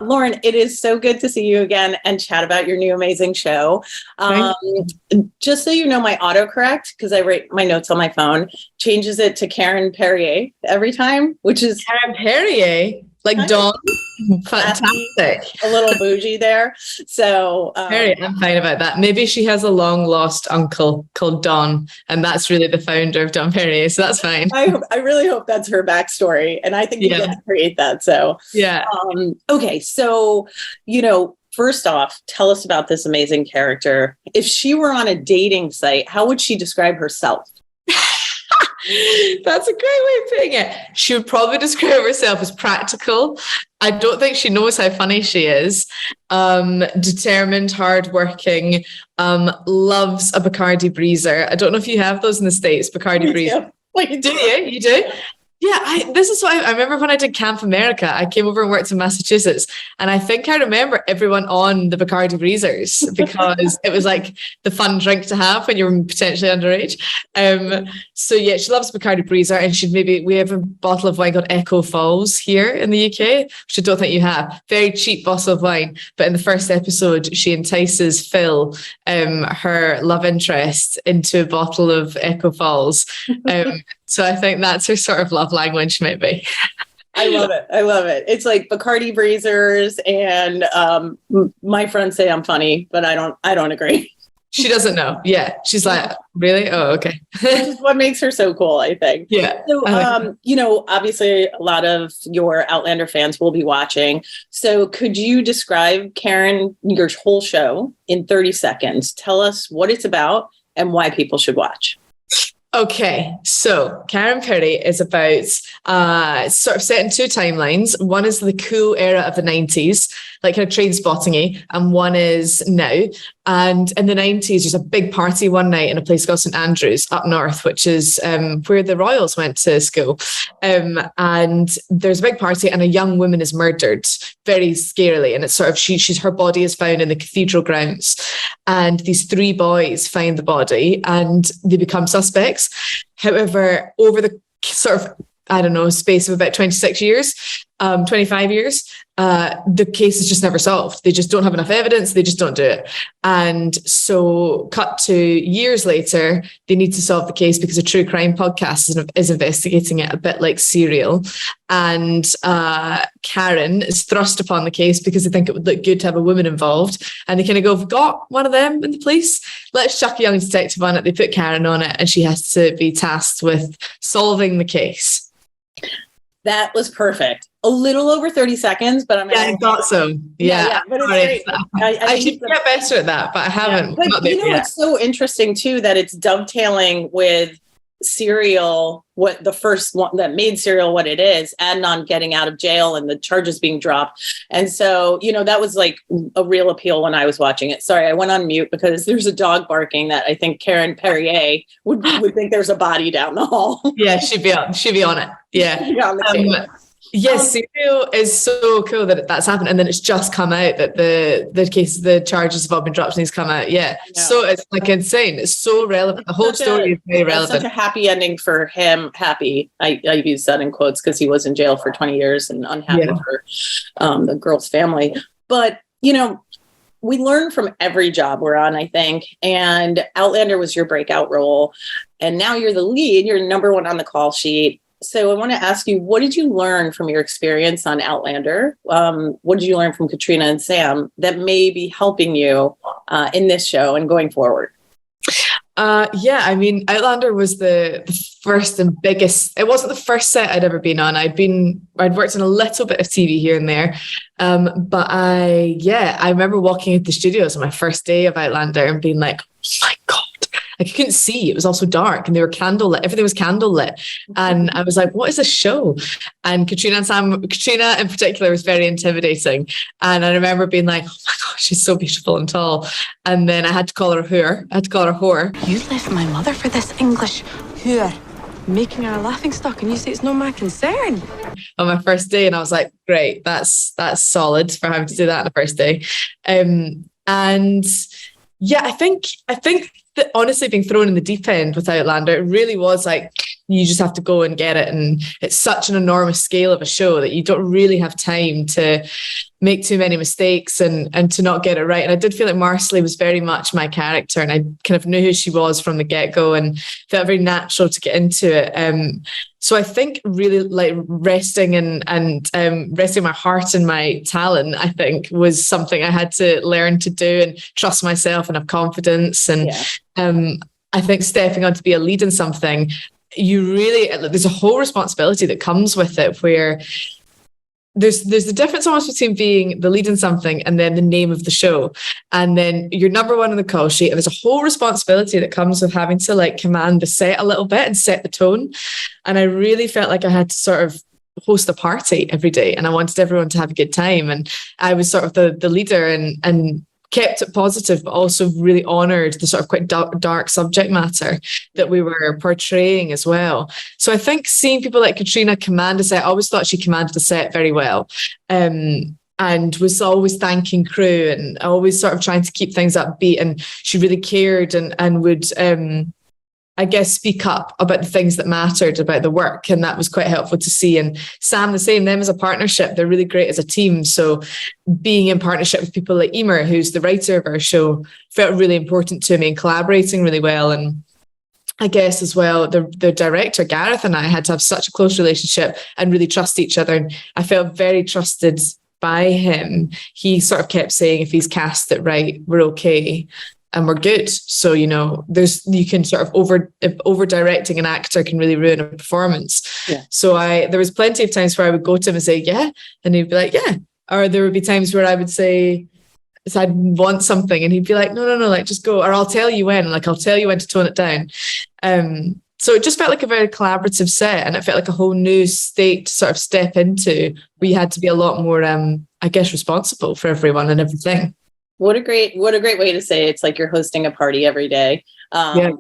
Lauren, it is so good to see you again and chat about your new amazing show. Just so you know, my autocorrect, because I write my notes on my phone, changes it to Karen Pirie every time, which is Karen Pirie, like Dawn. Fantastic. A little bougie there. So I'm fine about that. Maybe she has a long lost uncle called Don, and that's really the founder of Don Perrier. So that's fine. I really hope that's her backstory. And I think you get to create that. So yeah. Okay. So, first off, tell us about this amazing character. If she were on a dating site, how would she describe herself? That's a great way of putting it. She would probably describe herself as practical. I don't think she knows how funny she is. Determined, hardworking, loves a Bacardi Breezer. I don't know if you have those in the States, Bacardi Breezer. Do you? You do? Yeah, this is what I remember when I did Camp America. I came over and worked in Massachusetts, and I think I remember everyone on the Bacardi Breezers because it was like the fun drink to have when you're potentially underage. So yeah, she loves Bacardi Breezer, and we have a bottle of wine called Echo Falls here in the UK, which I don't think you have. Very cheap bottle of wine, but in the first episode, she entices Phil, her love interest, into a bottle of Echo Falls. So I think that's her sort of love language, maybe. I love it. It's like Bacardi Breezers, and my friends say I'm funny, but I don't agree. She doesn't know. Yeah. She's like, really? Oh, okay. Which is what makes her so cool, I think. Yeah. So, obviously a lot of your Outlander fans will be watching. So could you describe, Karen, your whole show in 30 seconds? Tell us what it's about and why people should watch. Okay, so Karen Pirie is about sort of set in two timelines. One is the cool era of the 90s, like kind of Trainspotting-y, and one is now. And in the 90s, there's a big party one night in a place called St Andrews up north, which is where the royals went to school. And there's a big party, and a young woman is murdered very scarily. And it's sort of her body is found in the cathedral grounds. And these three boys find the body, and they become suspects. However, over the sort of space of about 25 years, the case is just never solved. They just don't have enough evidence. They just don't do it. And so cut to years later, they need to solve the case because a true crime podcast is investigating it, a bit like Serial. And Karen is thrust upon the case because they think it would look good to have a woman involved. And they kind of go, we've got one of them in the police. Let's chuck a young detective on it. They put Karen on it, and she has to be tasked with solving the case. That was perfect. A little over 30 seconds, but I thought so. Yeah. But it's great. I should get better at that, but I haven't. Yeah. But it's so interesting too that it's dovetailing with Serial, what the first one that made Serial what it is, Adnan getting out of jail and the charges being dropped. And so, that was like a real appeal when I was watching it. Sorry, I went on mute because there's a dog barking that I think Karen Pirie would think there's a body down the hall. Yeah, she'd be on it. Yeah. Yes, Serial is so cool that that's happened, and then it's just come out that the charges have all been dropped and he's come out. Yeah, so it's like insane. It's so relevant. The whole story is very relevant. Such a happy ending for him. Happy. I use that in quotes because he was in jail for 20 years and unhappy for the girl's family. But we learn from every job we're on, I think. And Outlander was your breakout role, and now you're the lead. You're number one on the call sheet. So I want to ask you, what did you learn from your experience on Outlander? What did you learn from Caitríona and Sam that may be helping you in this show and going forward? Outlander was the first and biggest. It wasn't the first set I'd ever been on. I'd worked on a little bit of TV here and there. But I remember walking into the studios on my first day of Outlander and being like, oh my God. I couldn't see. It was also dark, and they were candlelit. Everything was candlelit. And I was like, what is this show? And Caitríona and Sam, Caitríona in particular, was very intimidating. And I remember being like, oh my gosh, she's so beautiful and tall. And then I had to call her a whore. You left my mother for this English whore, making her a laughing stock, and you say it's not my concern. On my first day, and I was like, great, that's solid for having to do that on the first day. I think that honestly being thrown in the deep end with Outlander, it really was like you just have to go and get it. And it's such an enormous scale of a show that you don't really have time to make too many mistakes and to not get it right. And I did feel like Marsali was very much my character, and I kind of knew who she was from the get-go and felt very natural to get into it. So I think really like resting and resting my heart and my talent, I think, was something I had to learn to do and trust myself and have confidence. And I think stepping on to be a lead in something, there's a whole responsibility that comes with it, where there's the difference almost between being the lead in something and then the name of the show, and then you're number one on the call sheet, and there's a whole responsibility that comes with having to like command the set a little bit and set the tone. And I really felt like I had to sort of host a party every day, and I wanted everyone to have a good time, and I was sort of the leader and kept it positive, but also really honoured the sort of quite dark subject matter that we were portraying as well. So I think seeing people like Caitríona command a set, I always thought she commanded the set very well, and was always thanking crew and always sort of trying to keep things upbeat. And she really cared and would, I guess, speak up about the things that mattered about the work. And that was quite helpful to see. And Sam, the same, them as a partnership, they're really great as a team. So being in partnership with people like Emer, who's the writer of our show, felt really important to me, and collaborating really well. And I guess as well, the director, Gareth, and I had to have such a close relationship and really trust each other. And I felt very trusted by him. He sort of kept saying, if he's cast it right, we're okay. And we're good. So, you know, you can sort of over directing an actor can really ruin a performance. Yeah. So there was plenty of times where I would go to him and say, yeah. And he'd be like, yeah. Or there would be times where I would say, so I'd want something, and he'd be like, no, like just go. Or I'll tell you when to tone it down. So it just felt like a very collaborative set, and it felt like a whole new state to sort of step into. We had to be a lot more, I guess, responsible for everyone and everything. What a great way to say it. It's like you're hosting a party every day. And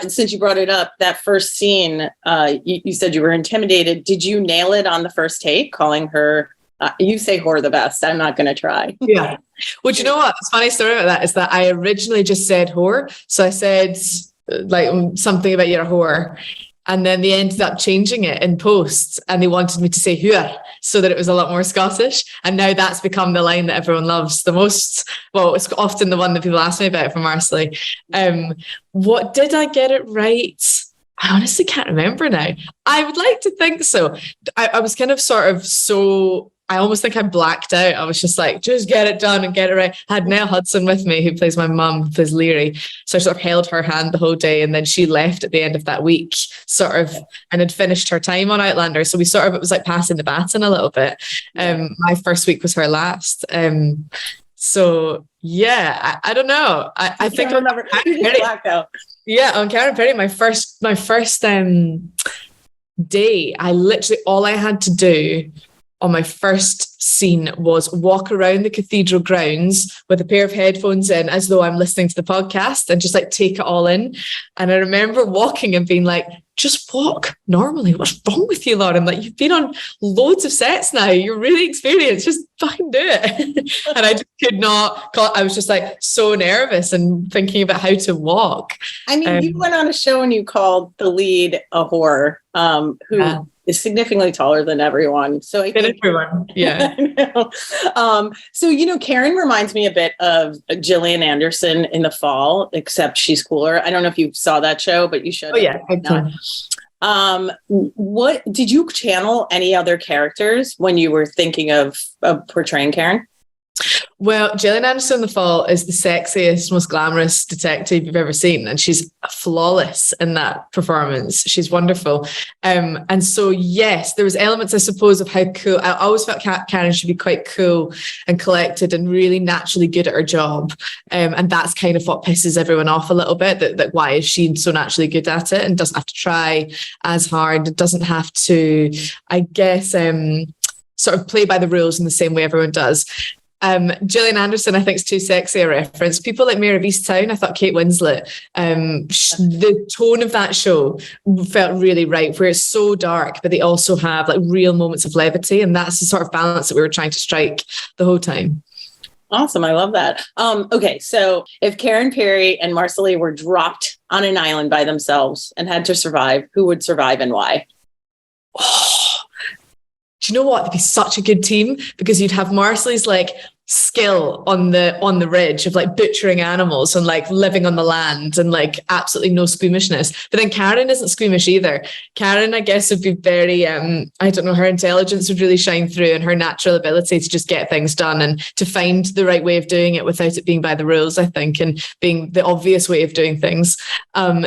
since you brought it up, that first scene, you said you were intimidated. Did you nail it on the first take, calling her? You say whore the best. I'm not going to try. Yeah. Well, you know what? The funny story about that is that I originally just said whore. So I said like something about you're a whore. And then they ended up changing it in post, and they wanted me to say Heughan, so that it was a lot more Scottish. And now that's become the line that everyone loves the most. Well, it's often the one that people ask me about from Marsali. What did I get it right? I honestly can't remember now. I would like to think so. I was kind of sort of I almost think I blacked out. I was just like, just get it done and get it right. I had Nell Hudson with me, who plays my mum, who plays Leary. So I sort of held her hand the whole day, and then she left at the end of that week, sort of, and had finished her time on Outlander. So it was like passing the baton a little bit. My first week was her last. So yeah, I don't know. I think on Karen Pirie, my first day, I literally, all I had to do on my first scene was walk around the cathedral grounds with a pair of headphones in, as though I'm listening to the podcast, and just like take it all in. And I remember walking and being like, just walk normally. What's wrong with you, Lauren? Like, you've been on loads of sets now. You're really experienced. Just fucking do it. And I just could not. I was just like so nervous and thinking about how to walk. I mean, you went on a show and you called the lead a whore, who is significantly taller than everyone. So I think everyone, yeah. So, you know, Karen reminds me a bit of Gillian Anderson in The Fall, except she's cooler. I don't know if you saw that show, but you should. Oh yeah. What did you channel any other characters when you were thinking of portraying Karen? Well, Gillian Anderson in The Fall is the sexiest, most glamorous detective you've ever seen, and she's flawless in that performance. She's wonderful. And so, yes, there was elements, I suppose, of how cool. I always felt Karen should be quite cool and collected and really naturally good at her job. And that's kind of what pisses everyone off a little bit, that why is she so naturally good at it and doesn't have to try as hard, doesn't have to, I guess, sort of play by the rules in the same way everyone does. Gillian Anderson, I think, is too sexy a reference. People like Mayor of Easttown, I thought Kate Winslet, the tone of that show felt really right, where it's so dark, but they also have like real moments of levity. And that's the sort of balance that we were trying to strike the whole time. Awesome. I love that. Okay. So if Karen Pirie and Marsali were dropped on an island by themselves and had to survive, who would survive and why? Oh, do you know what? They'd be such a good team because you'd have Marsali's like skill on the ridge of like butchering animals and like living on the land and like absolutely no squeamishness. But then Karen isn't squeamish either. Karen, I guess, would be very I don't know, her intelligence would really shine through and her natural ability to just get things done and to find the right way of doing it without it being by the rules, I think, and being the obvious way of doing things.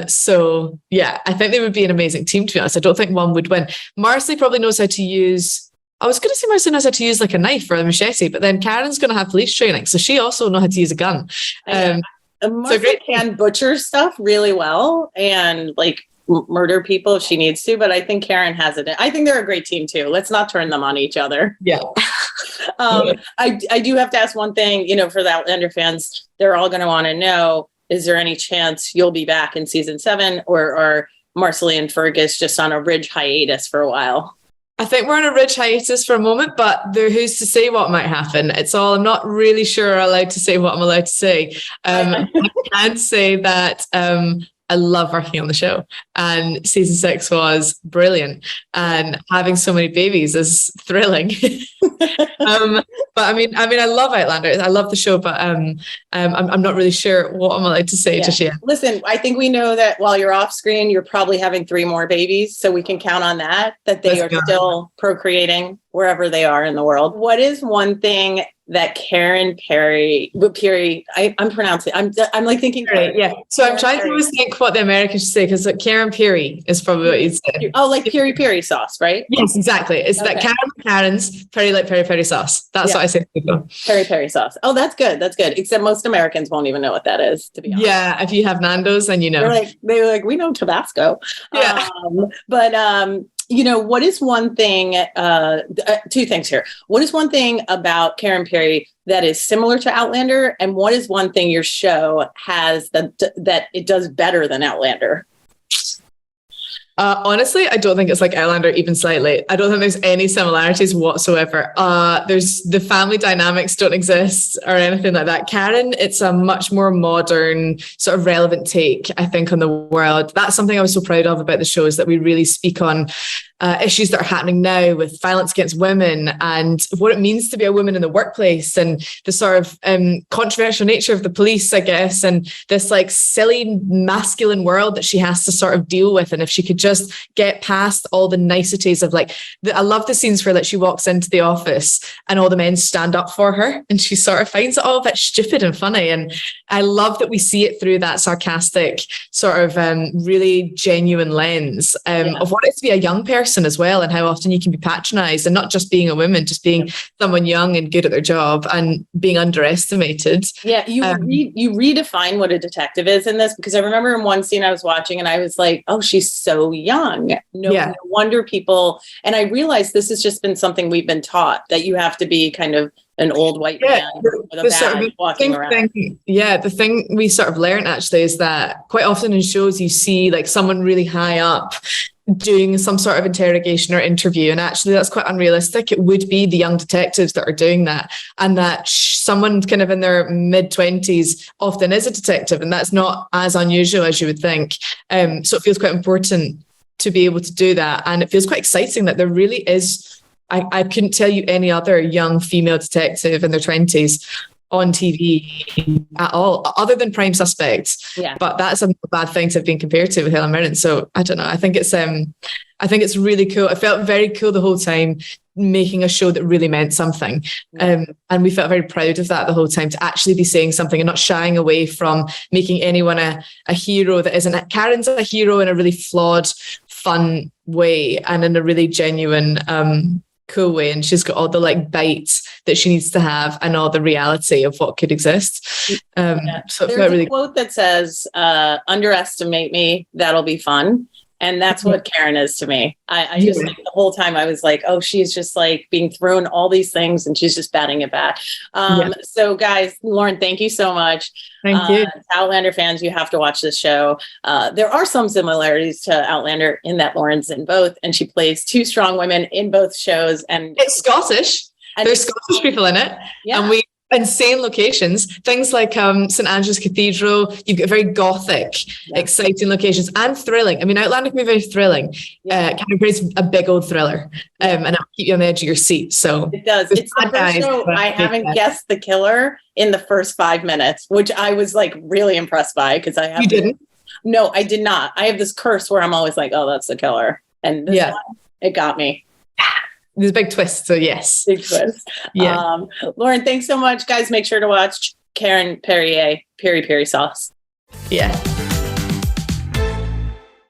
So yeah, I think they would be an amazing team, to be honest. I don't think one would win. Marsali probably knows how to use, I was going to say Marsali knows how to use like a knife or a machete, but then Karen's going to have police training, so she also knows how to use a gun. Marsali can butcher stuff really well and like murder people if she needs to, but I think Karen has it. I think they're a great team too. Let's not turn them on each other. Yeah. I do have to ask one thing, for the Outlander fans, they're all going to want to know, is there any chance you'll be back in season 7 or are Marsali and Fergus just on a Ridge hiatus for a while? I think we're on a Ridge hiatus for a moment, but who's to say what might happen? I'm not really sure I'm allowed to say what I'm allowed to say. I can say that I love working on the show, and season 6 was brilliant, and having so many babies is thrilling. But I mean, I love Outlander. I love the show, but I'm not really sure what I'm allowed to say just yet. Listen, I think we know that while you're off screen, you're probably having 3 more babies, so we can count on that they are still procreating wherever they are in the world. What is one thing that Pirie, I'm pronouncing, I'm like thinking. Pirie, yeah. So I'm trying to always think what the Americans should say, because Karen Pirie is probably what you'd say. Oh, like piri sauce, right? Yes, exactly. It's that Karen's Pirie like peri sauce. That's what I say to people. Peri sauce. Oh, that's good. That's good. Except most Americans won't even know what that is, to be honest. Yeah, if you have Nando's, then you know. They're like, we know Tabasco. Yeah. What is one thing, 2 things here. What is one thing about Karen Pirie that is similar to Outlander? And what is one thing your show has that it does better than Outlander? Honestly, I don't think it's like Outlander even slightly. I don't think there's any similarities whatsoever. There's the family dynamics don't exist or anything like that. Karen, it's a much more modern sort of relevant take, I think, on the world. That's something I was so proud of about the show, is that we really speak on issues that are happening now with violence against women and what it means to be a woman in the workplace and the sort of controversial nature of the police, I guess, and this like silly masculine world that she has to sort of deal with. And if she could just get past all the niceties of I love the scenes where she walks into the office and all the men stand up for her and she sort of finds it all a bit stupid and funny. And I love that we see it through that sarcastic sort of really genuine lens of what it's to be a young person as well, and how often you can be patronized, and not just being a woman, just being someone young and good at their job and being underestimated. Yeah, you redefine what a detective is in this, because I remember in one scene I was watching and I was like, oh, she's so young. No wonder people, and I realized this has just been something we've been taught, that you have to be kind of an old white man with a badge walking around. The thing we sort of learned actually is that quite often in shows you see someone really high up doing some sort of interrogation or interview, and actually that's quite unrealistic. It would be the young detectives that are doing that, and that someone kind of in their mid-20s often is a detective, and that's not as unusual as you would think. So it feels quite important to be able to do that, and it feels quite exciting that there really is. I couldn't tell you any other young female detective in their 20s on TV at all, other than Prime Suspects. Yeah. But that's a bad thing to have been compared to with Helen Mirren. So I don't know. I think it's really cool. I felt very cool the whole time making a show that really meant something. And we felt very proud of that the whole time, to actually be saying something and not shying away from making anyone a hero that isn't. Karen's a hero in a really flawed, fun way and in a really genuine, cool way, and she's got all the bites that she needs to have and all the reality of what could exist. So there's a quote that says, underestimate me, that'll be fun. And that's what Karen is to me. I just the whole time I was like, oh, she's just being thrown all these things and she's just batting it back. So guys, Lauren, thank you so much. Thank you. Outlander fans, you have to watch this show. There are some similarities to Outlander in that Lauren's in both, and she plays 2 strong women in both shows. And it's Scottish. There's Scottish people in it. Yeah. And insane locations, things like St Andrew's Cathedral. You've got very gothic, exciting locations and thrilling. I mean, Outlander can be very thrilling. Canterbury's a big old thriller, and it'll keep you on the edge of your seat. So it does. It's the first show I haven't guessed the killer in the first 5 minutes, which I was like really impressed by because I have. You didn't? No, I did not. I have this curse where I'm always like, oh, that's the killer, and this one, it got me. There's a big twist, so yes. Big twist. Yeah. Lauren, thanks so much. Guys, make sure to watch Karen Pirie, Piri Piri Sauce. Yeah.